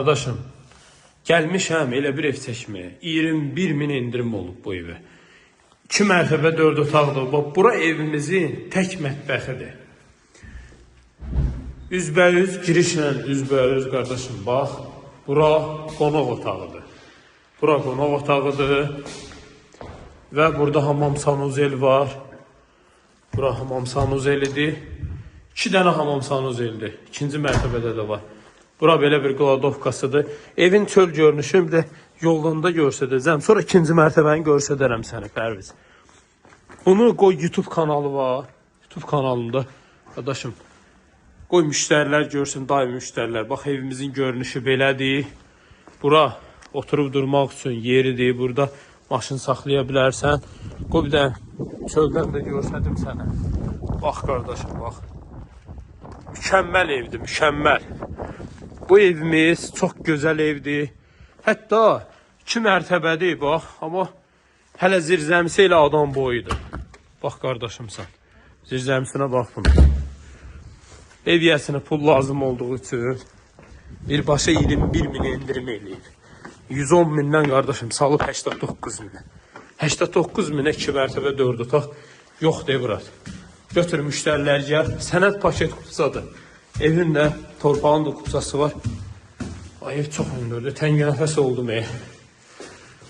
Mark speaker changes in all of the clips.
Speaker 1: Qardaşım, gəlmişəm elə bir ev çəkməyə. 21.000 indirim olub bu evə. 2 mərtəbə 4 otaqdır. Bax, bura evimizin tək mətbəxidir. Üzbəyüz girişlə üzbəyüz qardaşım. Bax, bura qonaq otağıdır. Bura qonaq otağıdır. Və burada hamam sanuzel var. Bura hamam sanuzelidir. 2 dənə hamam sanuzelidir. 2-ci mərtəbədə də var. Bura belə bir qladovkasıdır. Evin çöl görünüşü bir də yolunda göstərəcəm. Sonra 2-ci mərtəbəni göstərərəm sənə Pərviz. Bunu qoy YouTube kanalı var. YouTube kanalında qardaşım qoy müştərilər görsün, daimi müştərilər. Bax evimizin görünüşü belədir. Bura oturub durmaq üçün yeridir. Burada maşın saxlaya bilərsən. Qoy bir də çöldən də göstərdim sənə. Bax qardaşım, bax. Mükəmməl evdir, mükəmməl. Bu evimiz çox gözəl evdir. Hətta 2 mərtəbədir, bax. Amma hələ zirzəmisi ilə adam boyudur. Bax qardaşım sən. Zirzəmisinə bax bunu. Ev yəsinə pul lazım olduğu üçün birbaşa 21.000 indirim eləyib. 110.000-dən qardaşım salıb 89.000-ə. 89.000-ə 2 mərtəbə 4 otaq yox de bura. Götür müştərilər gəl. Sənəd paket kutusadır. Evin də torpağın da kutusası var. Ay, ev çox hündürdür. Təngənəfəs oldum ev.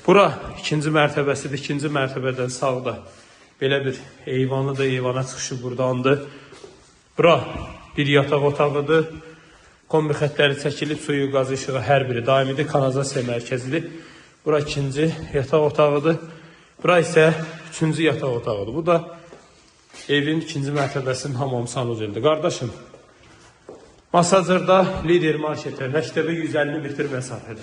Speaker 1: Bura 2-ci mərtəbəsidir. 2-ci mərtəbədən sağda belə bir eyvanı da eyvana çıxışı buradandır. Bura bir yataq otağıdır. Kombi xətləri çəkilib, suyu, qazı, işığı hər biri daimidir. Kanalizasiya mərkəzidir. Bura 2-ci yataq otağıdır. Bura isə 3-cü yataq otağıdır. Bu da evin 2-ci mərtəbəsinin hamam sanuzelidir. Qardaşım, Masazırda Lider marketə məktəbə 150 metr məsafədə.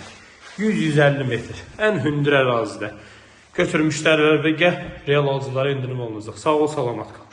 Speaker 1: 100-150 metr. Ən hündür ərazidə. Götür müştərilər və gəl real alıcılara indirim olunacaq. Sağ ol, salamat qal.